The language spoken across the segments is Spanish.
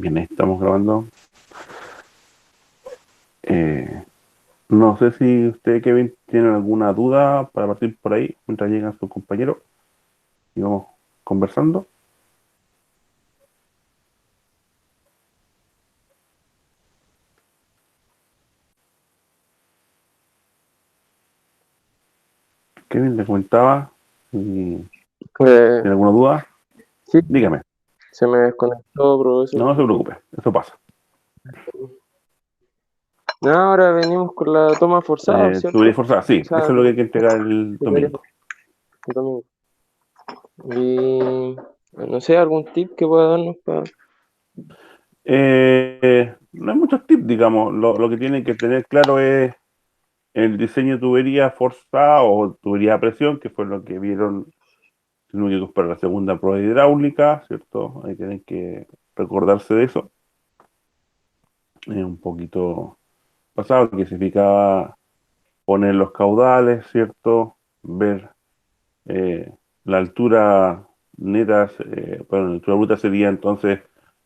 Bien, ahí estamos grabando. Eh, no sé si usted, Kevin, tiene alguna duda para partir por ahí mientras llegan sus compañeros y vamos conversando. Kevin le comentaba, si Pues tiene alguna duda, sí, dígame. se me desconectó, profesor. No se preocupe, eso pasa. No, ahora venimos con la toma forzada, Tubería ¿cierto? forzada, sí, O eso sea, es lo que hay que entregar el tubería domingo. el domingo. Y no sé, algún tip que pueda darnos para... No hay muchos tips, digamos. Lo que tienen que tener claro es el diseño de tubería forzada o tubería a presión, que fue lo que vieron únicos para la segunda prueba hidráulica, ¿cierto? Ahí tienen que recordarse de eso. Un poquito pasado, que significaba poner los caudales, ¿cierto? Ver eh, la altura neta, bueno, la altura bruta sería entonces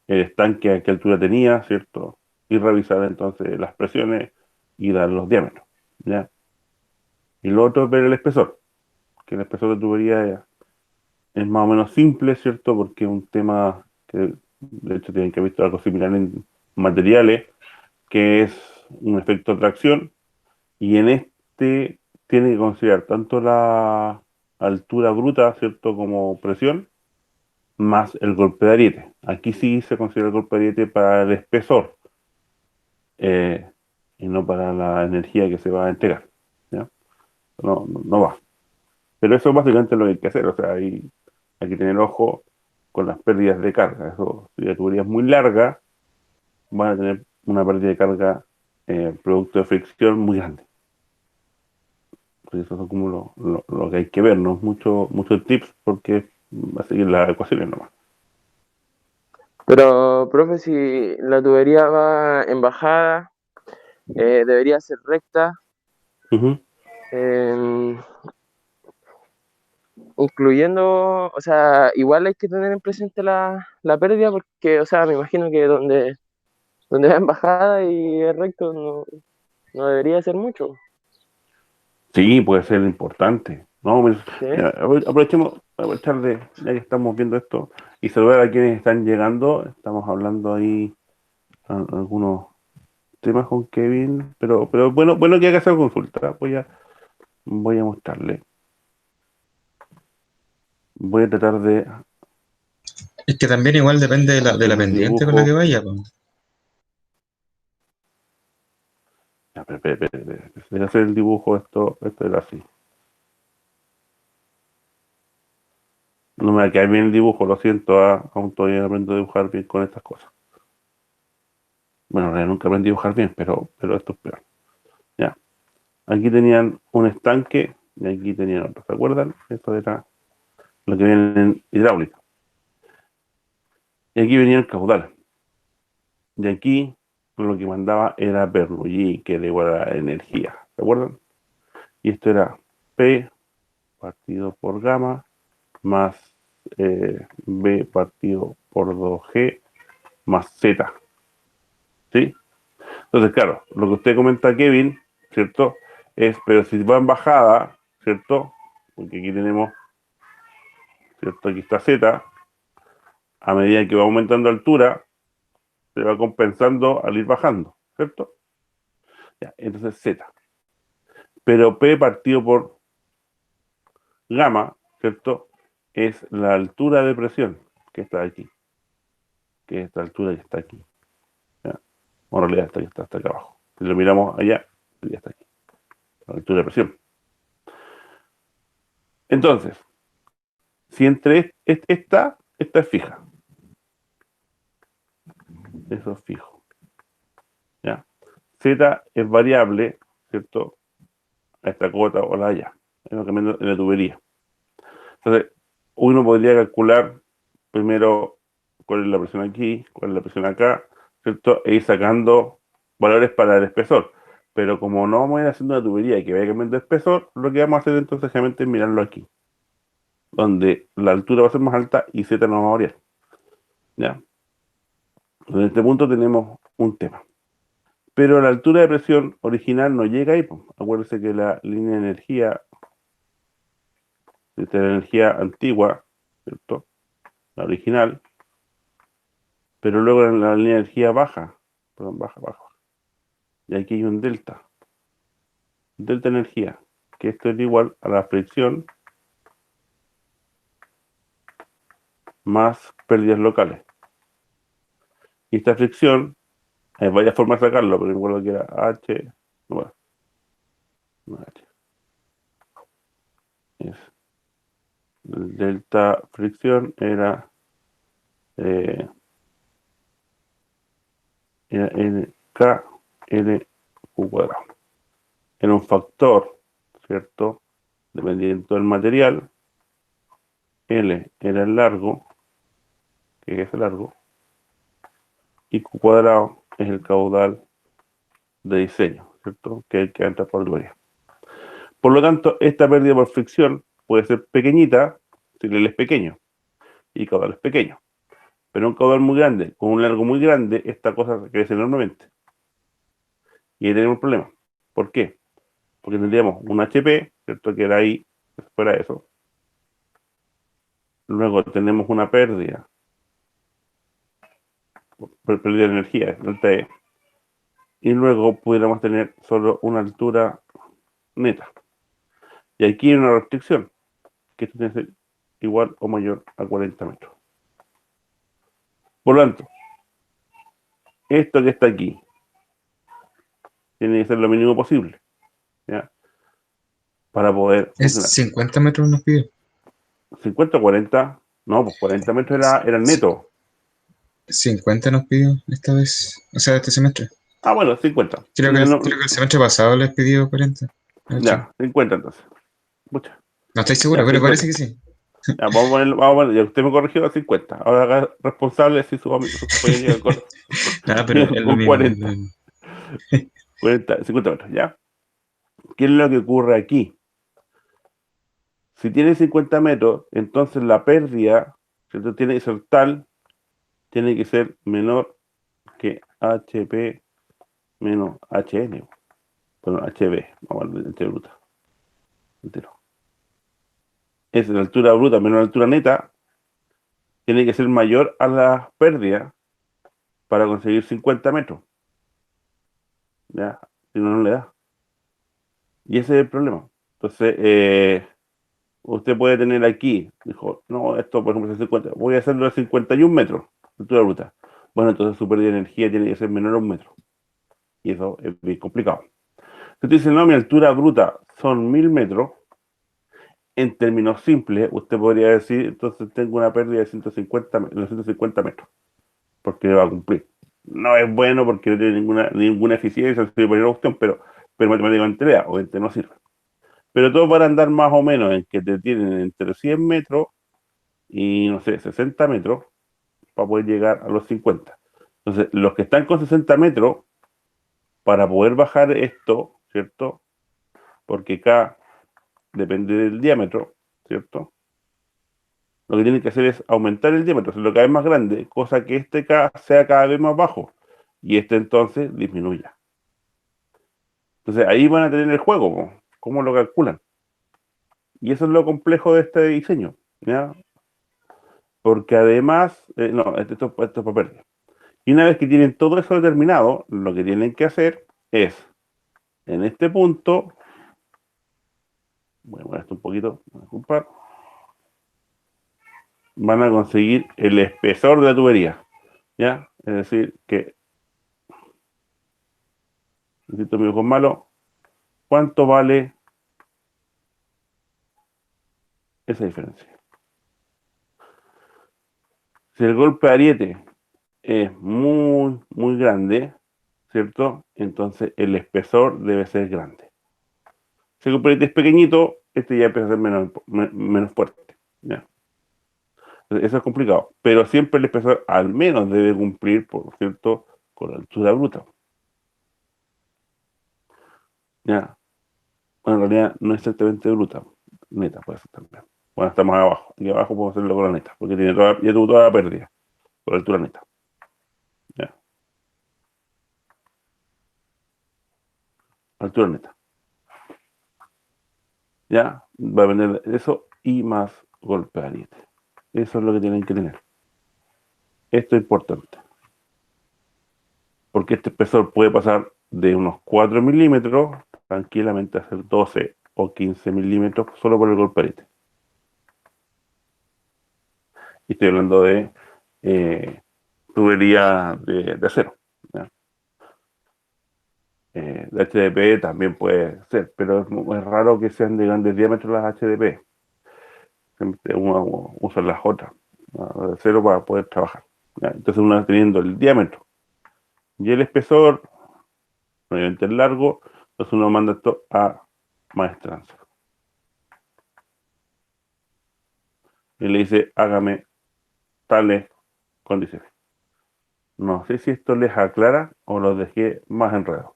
el estanque a qué altura tenía, ¿cierto? Y revisar entonces las presiones y dar los diámetros, ¿ya? Y lo otro es ver el espesor, que el espesor de tubería es más o menos simple, ¿cierto? Porque es un tema que de hecho tienen que haber visto algo similar en materiales, que es un efecto de tracción, y en este tiene que considerar tanto la altura bruta, ¿cierto? Como presión, más el golpe de ariete. Aquí sí se considera el golpe de ariete para el espesor, eh, y no para la energía que se va a entregar, ¿ya? No va. Pero eso es básicamente lo que hay que hacer, o sea, hay que tener ojo con las pérdidas de carga. Eso, si la tubería es muy larga, van a tener una pérdida de carga producto de fricción muy grande. Pues eso es como lo que hay que ver, no muchos tips porque va a seguir las ecuaciones nomás. Pero, profe, si la tubería va en bajada, debería ser recta, Ujú. eh, incluyendo, o sea, igual hay que tener en presente la pérdida porque, o sea, me imagino que donde va en bajada y es recto no debería ser mucho, Sí, puede ser importante. No, ¿sí? mira, aprovechemos, aprovechar de, ya que estamos viendo esto, y saludar a quienes están llegando. Estamos hablando ahí algunos temas con Kevin, pero bueno que haga esa consulta. Voy a mostrarle. Voy a tratar de Es que también igual depende de hacer la un pendiente con la que dibujo. vaya, po. Ya, espera. Voy a hacer el dibujo, esto era así. No me va a quedar bien el dibujo, lo siento, aún todavía no aprendo a dibujar bien con estas cosas. Bueno, en realidad nunca aprendí a dibujar bien, pero esto es peor. Ya, aquí tenían un estanque y aquí tenían otro, ¿se acuerdan? Esto era lo que viene en hidráulica. Y aquí venía el caudal. Y aquí lo que mandaba era Bernoulli, que era igual a la energía, ¿se acuerdan? Y esto era P partido por gamma más B partido por 2G más Z, ¿sí? Entonces, claro, lo que usted comenta, Kevin, ¿cierto? Es, pero si va en bajada, ¿cierto? Porque aquí tenemos, ¿cierto? Aquí está Z, a medida que va aumentando altura, se va compensando al ir bajando, ¿cierto? Ya, entonces Z. Pero P partido por gamma, ¿cierto? Es la altura de presión que está aquí, que es esta altura que está aquí. ¿Ya? O en realidad está hasta acá abajo. Si lo miramos allá, ya está aquí, la altura de presión. Entonces, si entre esta es fija, eso es fijo, ¿ya? Z es variable, ¿cierto? A esta cota o la allá, es lo que menos en la tubería. Entonces, uno podría calcular primero cuál es la presión aquí, cuál es la presión acá, ¿cierto? E ir sacando valores para el espesor. Pero como no vamos a ir haciendo una tubería y que vaya cambiando de espesor, lo que vamos a hacer entonces realmente es mirarlo aquí, donde la altura va a ser más alta y Z no va a variar, ¿ya? En este punto tenemos un tema. Pero la altura de presión original no llega ahí, pues. Acuérdense que la línea de energía, esta es la energía antigua, ¿cierto? La original, pero luego en la línea de energía baja, perdón, baja. Y aquí hay un delta de energía, que esto es igual a la fricción más pérdidas locales. Y esta fricción, hay varias formas de sacarlo, pero recuerdo que era H, bueno, no H, es el delta fricción eh, era K L Q cuadrado. Era un factor, ¿cierto? Dependiendo del material, L era el largo, que es el largo, y Q cuadrado es el caudal de diseño, ¿cierto? Que hay que entrar por tubería. Por lo tanto, esta pérdida por fricción puede ser pequeñita si el L es pequeño y caudal es pequeño. Pero un caudal muy grande, con un largo muy grande, esta cosa crece enormemente. Y ahí tenemos un problema. ¿Por qué? Porque tendríamos un HP, ¿cierto? Que era ahí, fuera eso. Luego tenemos una pérdida de energía, delta E. Y luego pudiéramos tener solo una altura neta. Y aquí hay una restricción, que esto tiene que ser igual o mayor a 40 metros. Por lo tanto, esto que está aquí tiene que ser lo mínimo posible, ¿ya? Para poder Es funcionar. 50 metros nos pide. 50 o 40, no, pues 40 metros era el neto. 50 nos pidió esta vez, o sea, este semestre. Ah, bueno, 50. Creo que el semestre pasado les pidió 40. Ya, 50 entonces. Mucha. No estoy seguro, Ya, pero 50. parece que sí. Ya, vamos a poner, ya usted me corrigió a 50. Ahora haga responsable si su compañero llega Ah, pero es lo con mismo. Es lo 40, mismo. 50 metros, ¿ya? ¿Qué es lo que ocurre aquí? Si tiene 50 metros, entonces la pérdida, ¿cierto? Tiene que ser tal, tiene que ser menor que HP menos HN. Bueno, HB, vamos a hablar de altura bruta. Entero. Es la altura bruta menos la altura neta, tiene que ser mayor a la pérdida para conseguir 50 metros. ¿Ya? Si no, no le da. Y ese es el problema. Entonces, usted puede tener aquí, dijo, no, esto por ejemplo es 50, voy a hacerlo a 51 metros, altura bruta. Bueno, entonces su pérdida de energía tiene que ser menor a un metro. Y eso es bien complicado. Si usted dice, no, mi altura bruta son 1000 metros, en términos simples, usted podría decir, entonces tengo una pérdida de 150 metros, porque va a cumplir. No es bueno porque no tiene ninguna eficiencia, se puede opción, pero matemáticamente vea, obviamente no sirve. Pero todos van a andar más o menos en que te tienen entre 100 metros y, no sé, 60 metros para poder llegar a los 50. Entonces, los que están con 60 metros, para poder bajar esto, ¿cierto? Porque K depende del diámetro, ¿cierto? Lo que tienen que hacer es aumentar el diámetro, hacerlo cada vez más grande, cosa que este K sea cada vez más bajo y este entonces disminuya. Entonces ahí van a tener el juego, ¿no? ¿Cómo lo calculan? Y eso es lo complejo de este diseño, ¿ya? Porque además, no, esto es para pérdida. Y una vez que tienen todo eso determinado, lo que tienen que hacer es, en este punto, voy a mover esto un poquito, disculpar, van a conseguir el espesor de la tubería, ¿ya? Es decir, que, necesito mi ojo malo, ¿cuánto vale esa diferencia? Si el golpe de ariete es muy, muy grande, ¿cierto? Entonces el espesor debe ser grande. Si el golpe de ariete es pequeñito, este ya empieza a ser menos fuerte, ¿ya? Entonces, eso es complicado, pero siempre el espesor al menos debe cumplir, por cierto, con la altura bruta, ¿ya? Bueno, en realidad no es exactamente bruta, neta puede ser también. Bueno, estamos abajo, y abajo podemos hacerlo con la neta, porque ya tuvo toda la pérdida, con la altura neta. altura neta. Ya, va a depender de eso y más golpe de ariete. Eso es lo que tienen que tener. Esto es importante. Porque este espesor puede pasar de unos 4 milímetros tranquilamente a ser 12 o 15 milímetros solo por el golpe de ariete. Y estoy hablando de tubería de acero. ¿Ya? De HDP también puede ser, pero es raro que sean de grandes diámetros las HDP. Siempre uno usa las otras, de acero para poder trabajar. ¿Ya? Entonces uno teniendo el diámetro y el espesor, obviamente el largo, entonces uno manda esto a maestranza. Y le dice, hágame tales condiciones. No sé si esto les aclara o los dejé más enredados.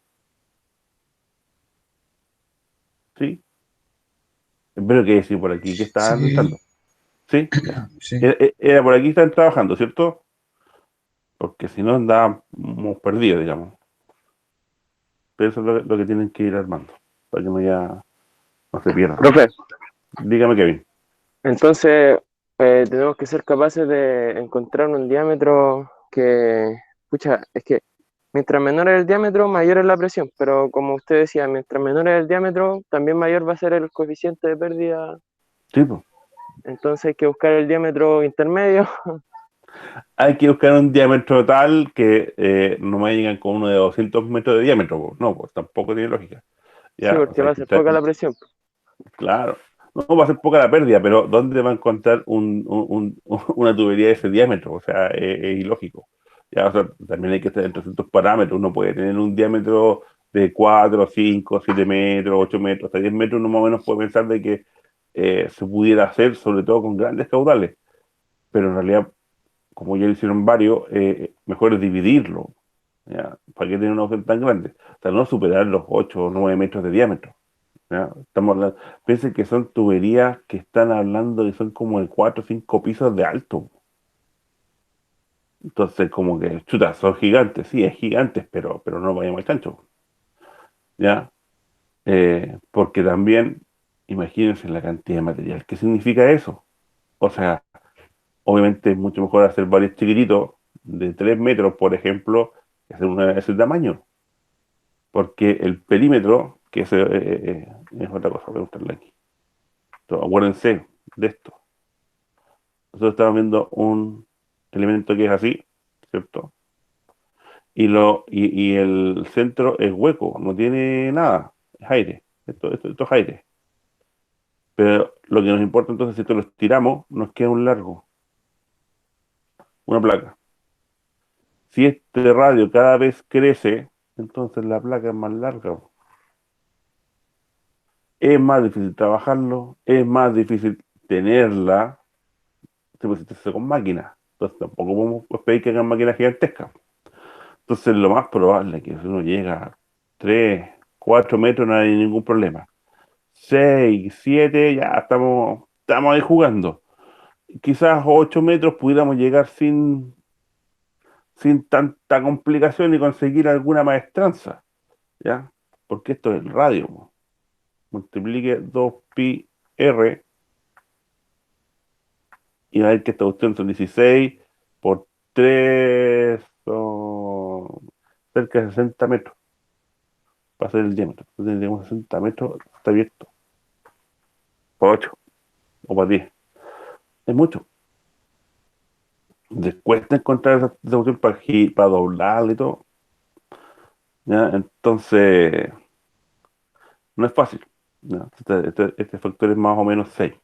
¿Sí? Espero que decir por aquí que estaban Sí, entrando. ¿Sí? Ya. sí. Era por aquí que están trabajando, ¿cierto? Porque si no andábamos perdidos, digamos. Pero eso es lo que tienen que ir armando, para que no se pierdan. Profe, Dígame, Kevin. entonces tenemos que ser capaces de encontrar un diámetro que, pucha, es que mientras menor es el diámetro, mayor es la presión, pero como usted decía, mientras menor es el diámetro, también mayor va a ser el coeficiente de pérdida, Sí, pues. entonces hay que buscar el diámetro intermedio. Hay que buscar un diámetro tal que no me digan con uno de 200 metros de diámetro, pues. No, pues tampoco tiene lógica. Sí, Ya, o porque sea, va a ser poca la presión. claro, no va a ser poca la pérdida, pero ¿dónde va a encontrar una tubería de ese diámetro? O sea, es ilógico. Ya, o sea, también hay que estar dentro de ciertos parámetros. Uno puede tener un diámetro de 4, 5, 7 metros, 8 metros, hasta 10 metros. Uno más o menos puede pensar de que se pudiera hacer, sobre todo con grandes caudales. Pero en realidad, como ya lo hicieron varios, mejor es dividirlo. ¿Ya? ¿Para qué tener una opción tan grande? O sea, no superar los 8 o 9 metros de diámetro. ¿Ya? Estamos hablando, piensen que son tuberías que están hablando que son como de 4 o 5 pisos de alto. Entonces, como que, chuta, son gigantes, sí, es gigantes, pero no vayamos al chancho. ¿Ya? Porque también, imagínense la cantidad de material. ¿Qué significa eso? O sea, obviamente es mucho mejor hacer varios chiquititos de 3 metros, por ejemplo, que hacer una de ese tamaño. Porque el perímetro, que es otra cosa, voy a buscarla aquí. Entonces, acuérdense de esto. Nosotros estamos viendo un elemento que es así, ¿cierto? Y el centro es hueco, no tiene nada, es aire. Esto es aire. Pero lo que nos importa entonces, si esto lo estiramos, nos queda un largo, una placa. Si este radio cada vez crece, entonces la placa es más larga. Es más difícil trabajarlo, es más difícil tenerla, si pues, se hace con máquinas. Entonces tampoco podemos pedir que hagan máquinas gigantescas. Entonces lo más probable es que si uno llega a 3, 4 metros no hay ningún problema. 6, 7, ya estamos ahí jugando. Quizás 8 metros pudiéramos llegar sin tanta complicación y conseguir alguna maestranza, ¿ya? Porque esto es el radio, po. Multiplique 2 pi r y va a ver que esta cuestión son 16 por 3 son cerca de 60 metros para hacer el diámetro. Entonces tendríamos 60 metros, está abierto, para 8 o para 10. Es mucho. Les cuesta encontrar esa cuestión para doblarla y todo. ¿Ya? Entonces, no es fácil. ¿Ya? Este factor es más o menos 6.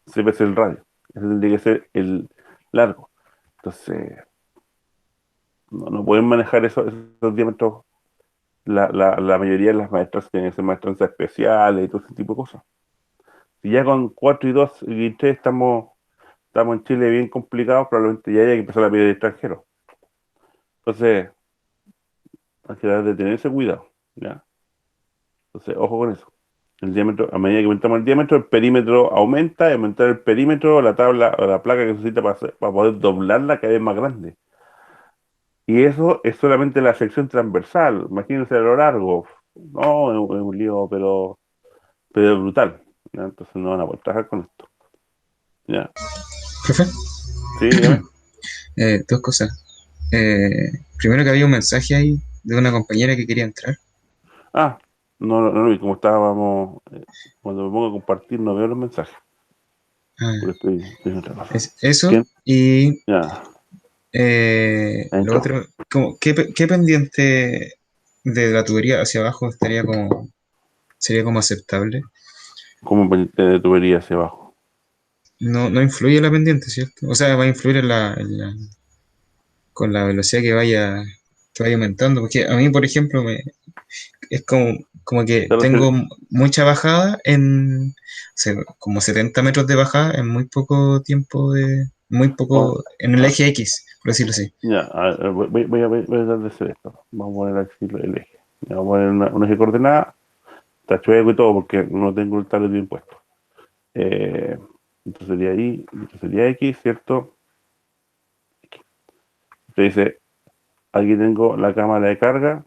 6 veces el radio. Ese tendría que ser el largo. Entonces, no pueden manejar esos diámetros. La mayoría de las maestras tienen que ser maestras especiales y todo ese tipo de cosas. Si ya con 4 y 2 y 3 estamos en Chile bien complicados, probablemente ya haya que empezar a pedir extranjeros. Entonces, hay que de tener ese cuidado. ¿Ya? Entonces, ojo con eso. El diámetro, a medida que aumentamos el diámetro, el perímetro aumenta, y aumentar el perímetro, la tabla o la placa que se necesita para poder doblarla cada vez más grande. Y eso es solamente la sección transversal. Imagínense a lo largo. no, es un lío, pero brutal. ¿Ya? Entonces no van a poder trabajar con esto. Ya, Profe, sí, dígame. dos cosas. Primero que había un mensaje ahí de una compañera que quería entrar. Ah, no lo vi, como estábamos, cuando me pongo a compartir no veo los mensajes, Ah, porque estoy en otra cosa. es eso. ¿Quién? Y Ya, lo entró. otro, como, ¿qué pendiente de la tubería hacia abajo sería como aceptable? ¿Cómo pendiente de tubería hacia abajo? No, no influye la pendiente, ¿cierto? O sea, va a influir con la velocidad que vaya aumentando. Porque a mí, por ejemplo, es como que ¿Te refieres? tengo mucha bajada como 70 metros de bajada en muy poco tiempo muy Vamos, poco, en el ah, eje X, por decirlo así. ya, voy a dar de hacer esto. Vamos a poner aquí el eje. Ya, vamos a poner un eje coordenada, está chueco y todo, porque no tengo el tablet bien puesto. Eh, esto sería Y, esto sería X, ¿cierto? Te dice, aquí tengo la cámara de carga,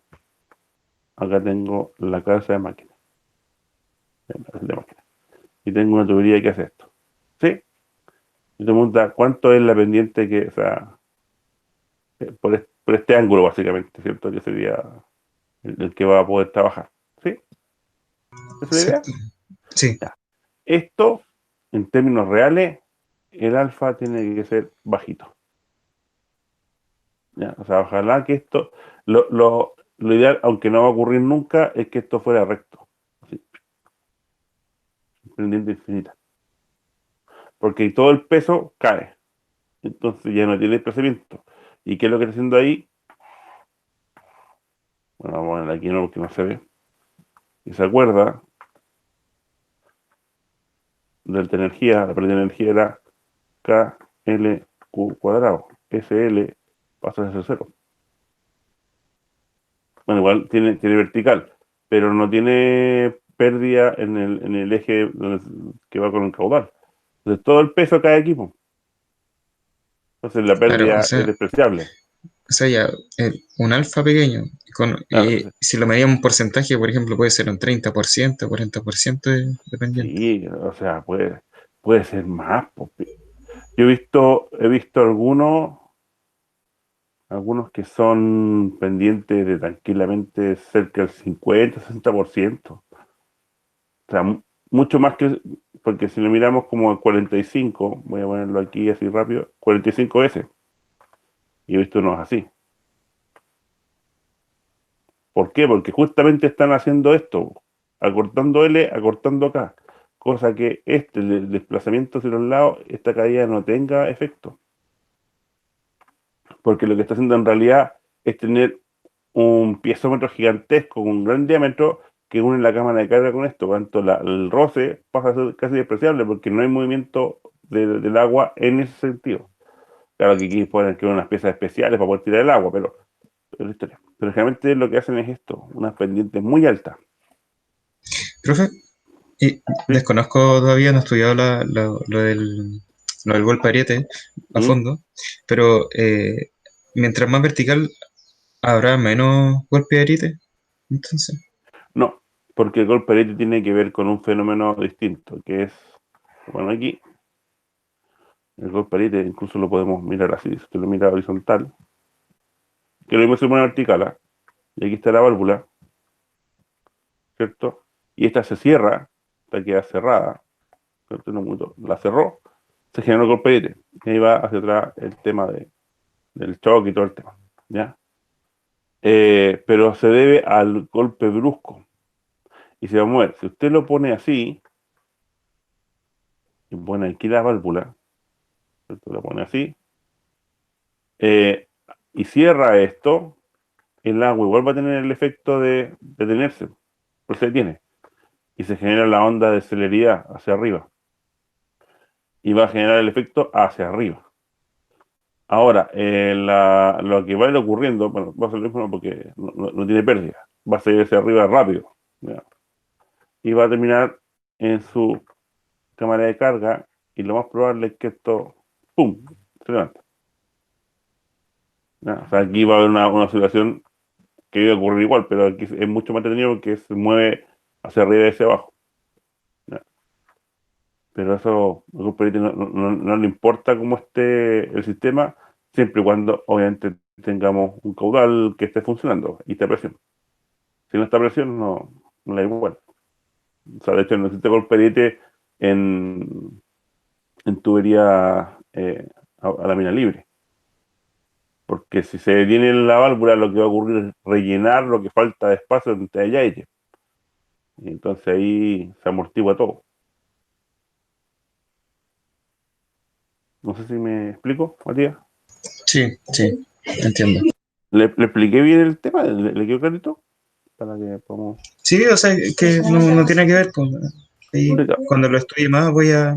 acá tengo la cabeza de máquina, de máquina. Y tengo una tubería que hace esto. ¿Sí? Y te pregunta, ¿cuánto es la pendiente que, o sea, por este ángulo básicamente, ¿cierto? Que sería el que va a poder trabajar. ¿Sí? ¿Esa es la idea? Exacto. Sí, Ya. Esto, en términos reales, el alfa tiene que ser bajito. ¿Ya? O sea, ojalá que esto, lo ideal, aunque no va a ocurrir nunca, es que esto fuera recto. Así, pendiente infinita. Porque todo el peso cae. Entonces ya no tiene desplazamiento. ¿Y qué es lo que está haciendo ahí? Bueno, vamos a poner aquí no porque no se ve. Y se acuerda, delta energía, la pérdida de energía era KLQ cuadrado. SL pasa a ser cero. Bueno, igual tiene vertical, pero no tiene pérdida en el eje que va con el caudal. Entonces todo el peso cae aquí, po. Entonces la claro, pérdida es despreciable. o sea, ya, un alfa pequeño, Claro, y si lo medíamos un porcentaje, por ejemplo, puede ser un 30%, 40% dependiente. sí, o sea, puede ser más, po. Yo he visto algunos que son pendientes de tranquilamente cerca del 50-60%. O sea, mucho más que, porque si lo miramos como el 45, voy a ponerlo aquí así rápido, 45 veces. Y he visto unos así. ¿Por qué? Porque justamente están haciendo esto, acortando L, acortando acá. Cosa que el desplazamiento hacia los lados, esta caída no tenga efecto. Porque lo que está haciendo en realidad es tener un piezómetro gigantesco con un gran diámetro que une la cámara de carga con esto. Por lo tanto, el roce pasa a ser casi despreciable porque no hay movimiento del agua en ese sentido. Claro que aquí pueden crear unas piezas especiales para poder tirar el agua, pero la historia. Pero generalmente lo que hacen es esto, unas pendientes muy altas. Profe, y ¿Sí? desconozco todavía, no he estudiado lo del golpe ariete a ¿Mm? fondo, pero mientras más vertical, habrá menos golpe de ariete, entonces. No, porque el golpe de tiene que ver con un fenómeno distinto, que es, bueno, aquí el golpe de incluso lo podemos mirar así, si usted lo mira horizontal, que lo mismo se pone vertical, ¿ah? Y aquí está la válvula, ¿cierto? Y esta se cierra, esta queda cerrada, ¿cierto? La cerró, se generó el golpe de y ahí va hacia atrás el tema del choque y todo el tema, ¿ya? Pero se debe al golpe brusco y se va a mover. Si usted lo pone así, y pone aquí la válvula, ¿cierto? Lo pone así, eh, y cierra esto, el agua igual va a tener el efecto de detenerse, pues se detiene, y se genera la onda de celeridad hacia arriba, y va a generar el efecto hacia arriba. Ahora, lo que va a ir ocurriendo, bueno, va a ser lo mismo porque no tiene pérdida, va a salir hacia arriba rápido, ¿ya? Y va a terminar en su cámara de carga, y lo más probable es que esto, ¡pum!, se levanta. ¿Ya? O sea, aquí va a haber una oscilación que iba a ocurrir igual, pero aquí es mucho más entretenido porque se mueve hacia arriba y hacia abajo. ¿Ya? Pero eso a Cooperity no le importa cómo esté el sistema, siempre y cuando obviamente tengamos un caudal que esté funcionando y esté a presión. Si no está a presión, no le da igual. O sea, de hecho, no existe Cooperity en, en tubería a la mina libre. Porque si se detiene la válvula, lo que va a ocurrir es rellenar lo que falta de espacio entre ella y ella. Y entonces ahí se amortigua todo. No sé si me explico, Matías. Sí, sí, entiendo. ¿Le expliqué bien el tema? ¿Le quedó clarito? Para que podamos Sí, o sea, que no tiene que ver con... Ahí, explicar. cuando lo estudie más voy a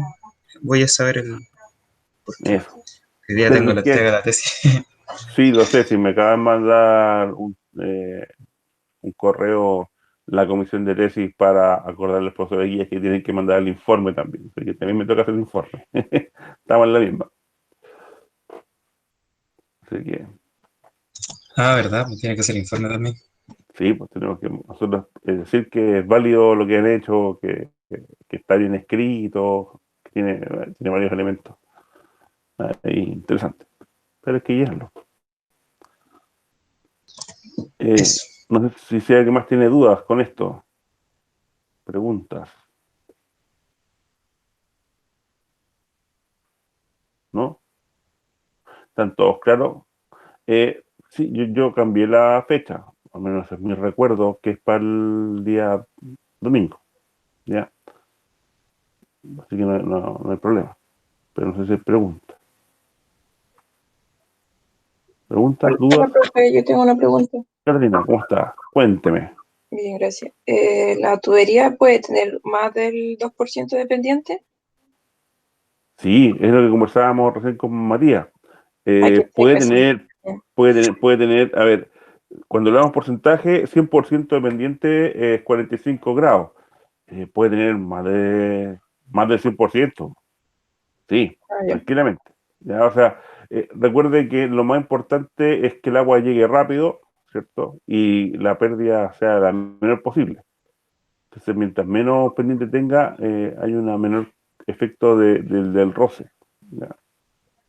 saber el por qué. Eso. Hoy día Pero tengo la entrega de la tesis. sí, lo sé, si me acaban de mandar un correo la comisión de tesis para acordarle al profesor de guías que tienen que mandar el informe también. Así que también me toca hacer el informe. Estamos en la misma. Así que Ah, ¿verdad? Pues tiene que ser informe también. sí, pues tenemos que nosotros decir que es válido lo que han hecho, que está bien escrito, que tiene varios elementos interesantes. Pero es que guiarlo. Eso. No sé si alguien más tiene dudas con esto. Preguntas, ¿no? ¿Están todos claros? Sí, yo cambié la fecha, al menos es mi recuerdo, que es para el día domingo, ¿ya? Así que no hay problema. Pero no sé si hay preguntas. ¿Preguntas, Hola, dudas? profe, yo tengo una pregunta. Carolina, ¿cómo está? Cuénteme. Bien, gracias. ¿La tubería puede tener más del 2% de pendiente? Sí, es lo que conversábamos recién con Matías. Hay que estar Puede pensando. tener, puede tener, a ver, cuando hablamos porcentaje, 100% dependiente es 45 grados. Puede tener más del 100%. Sí, Ah, ya. tranquilamente. Ya, o sea, recuerde que lo más importante es que el agua llegue rápido, ¿cierto? Y la pérdida sea la menor posible. Entonces, mientras menos pendiente tenga, hay una menor efecto del roce. ¿Ya?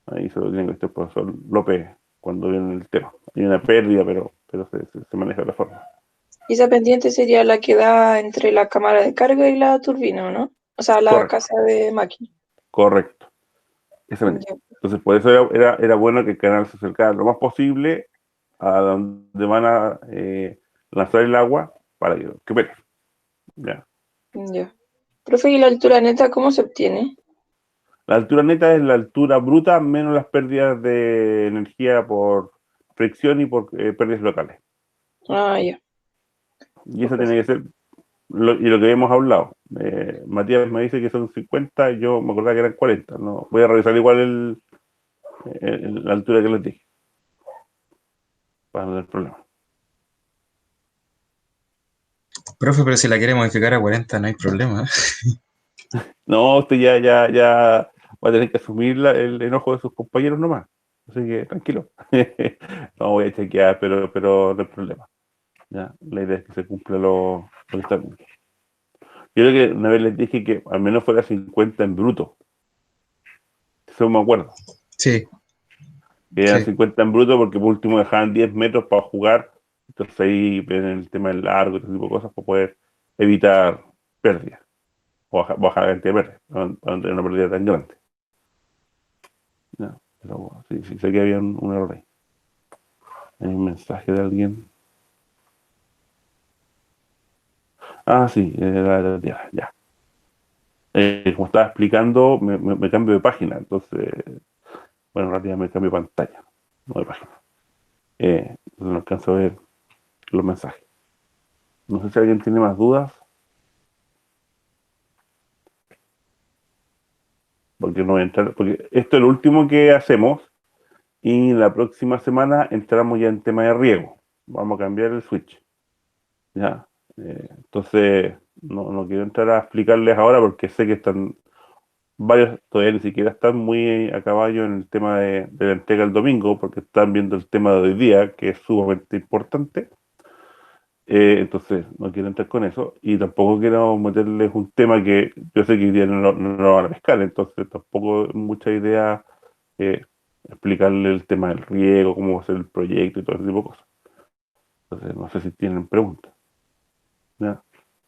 Ahí se lo tiene que este el profesor López cuando viene el tema. Hay una pérdida, pero se maneja de la forma. Y esa pendiente sería la que da entre la cámara de carga y la turbina, ¿o no? O sea, la Correcto, casa de máquina. correcto. Esa pendiente. Ya, Entonces, por eso era bueno que el canal se acercara lo más posible a donde van a lanzar el agua para que pelee. ¿Ya? ya. Profe, ¿y la altura neta cómo se obtiene? La altura neta es la altura bruta menos las pérdidas de energía por fricción y por pérdidas locales. Ah, ya. Y eso tiene que ser y lo que hemos hablado. Matías me dice que son 50, yo me acordaba que eran 40. No, voy a revisar igual la altura que les dije, para no tener problema. Profe, pero si la quiere modificar a 40 no hay problema. No, usted ya va a tener que asumir el enojo de sus compañeros nomás. Así que tranquilo. No voy a chequear, pero no hay problema. Ya, la idea es que se cumpla lo que está bien. Yo creo que una vez les dije que al menos fuera 50 en bruto. Eso me acuerdo. Sí, Que eran sí. 50 en bruto porque por último dejaban 10 metros para jugar. Entonces ahí ven el tema del largo y ese tipo de cosas para poder evitar pérdidas. O bajar la cantidad de pérdidas. Para no tener una pérdida tan grande. Ya, pero bueno, sí, sé que había un error ahí. Hay un mensaje de alguien. Ah, sí, ya. Como estaba explicando, me cambio de página. Entonces, bueno, en realidad me cambio de pantalla, no de página. Entonces no alcanzo a ver los mensajes. No sé si alguien tiene más dudas, porque no voy a entrar, porque esto es lo último que hacemos y la próxima semana entramos ya en tema de riego. Vamos a cambiar el switch. Ya. Entonces, no quiero entrar a explicarles ahora porque sé que están varios, todavía ni siquiera están muy a caballo en el tema de la entrega el domingo, porque están viendo el tema de hoy día, que es sumamente importante. Entonces, no quiero entrar con eso y tampoco quiero meterles un tema que yo sé que hoy día no lo van a pescar, entonces tampoco es mucha idea explicarle el tema del riego, cómo va a ser el proyecto y todo ese tipo de cosas. Entonces, no sé si tienen preguntas. ¿Ya?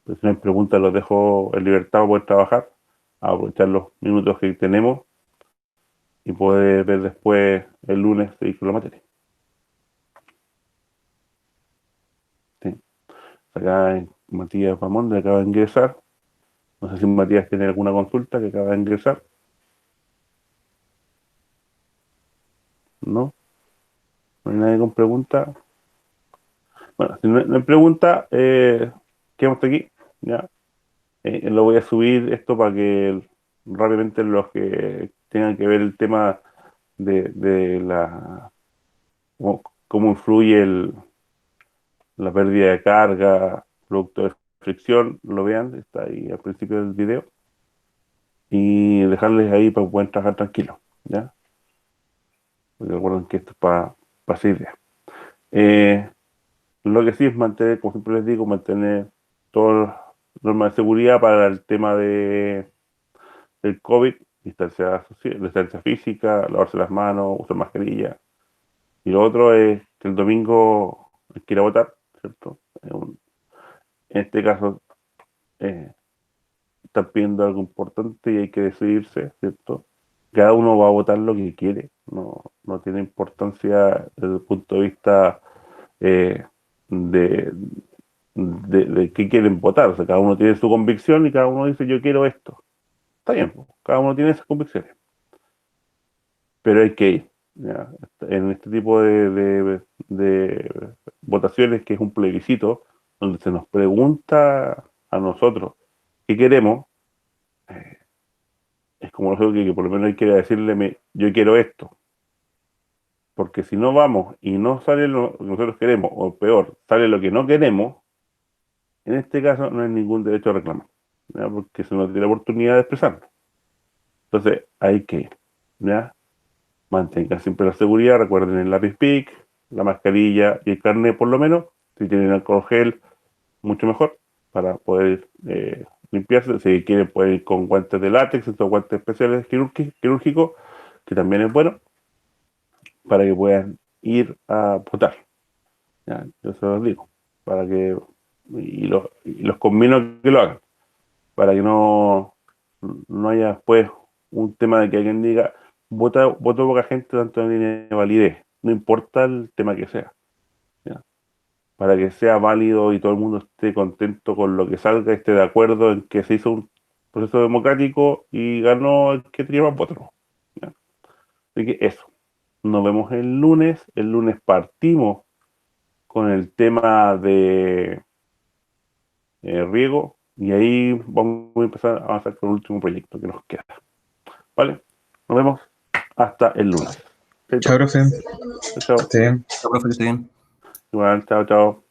Pues si no hay preguntas, los dejo en libertad para poder trabajar, a aprovechar los minutos que tenemos y poder ver después el lunes seguir con la materia. Sí. Acá Matías Bamonde acaba de ingresar. No sé si Matías tiene alguna consulta que acaba de ingresar. No, no hay nadie con pregunta. Bueno, si no hay pregunta, quedamos hasta aquí. ¿Ya? Lo voy a subir esto para que rápidamente los que tengan que ver el tema de cómo influye la pérdida de carga, producto de fricción, lo vean, está ahí al principio del video. Y dejarles ahí para que puedan trabajar tranquilos. ¿Ya? Porque recuerden que esto es para hacer ideas. Lo que sí es mantener, como siempre les digo, mantener todas las normas de seguridad para el tema del COVID, distancia física, lavarse las manos, usar mascarilla. Y lo otro es que el domingo hay que ir a votar, ¿cierto? En este caso, eh, están pidiendo algo importante y hay que decidirse, ¿cierto? Cada uno va a votar lo que quiere, no tiene importancia desde el punto de vista eh, de, de qué quieren votar. O sea, cada uno tiene su convicción y cada uno dice yo quiero esto. Está bien, pues, cada uno tiene esas convicciones, pero hay que ir. ¿Ya? En este tipo de votaciones, que es un plebiscito, donde se nos pregunta a nosotros qué queremos, eh, es como nosotros que por lo menos hay que decirle yo quiero esto, porque si no vamos y no sale lo que nosotros queremos, o peor, sale lo que no queremos, en este caso no hay ningún derecho a reclamar, ¿ya? Porque se nos tiene la oportunidad de expresarlo. Entonces hay que ir, ¿ya? Mantengan siempre la seguridad, recuerden el lápiz PIC, la mascarilla y el carnet por lo menos. Si tienen alcohol gel, mucho mejor para poder limpiarse. Si quieren pueden ir con guantes de látex, estos guantes especiales quirúrgicos, que también es bueno, para que puedan ir a votar. ¿Ya? Yo se los digo, para que, y los conmino a que lo hagan, para que no haya después un tema de que alguien diga, voto poca gente, tanto no tiene validez, no importa el tema que sea, ¿ya? Para que sea válido y todo el mundo esté contento con lo que salga, esté de acuerdo en que se hizo un proceso democrático y ganó el que tenía más votos, ¿ya? Así que eso, nos vemos el lunes partimos con el tema de riego y ahí vamos a empezar a avanzar con el último proyecto que nos queda. ¿Vale? Nos vemos hasta el lunes. Chao, profe. Chao. Que esté bien. Chao, profe, que esté bien. Igual, chao, chao.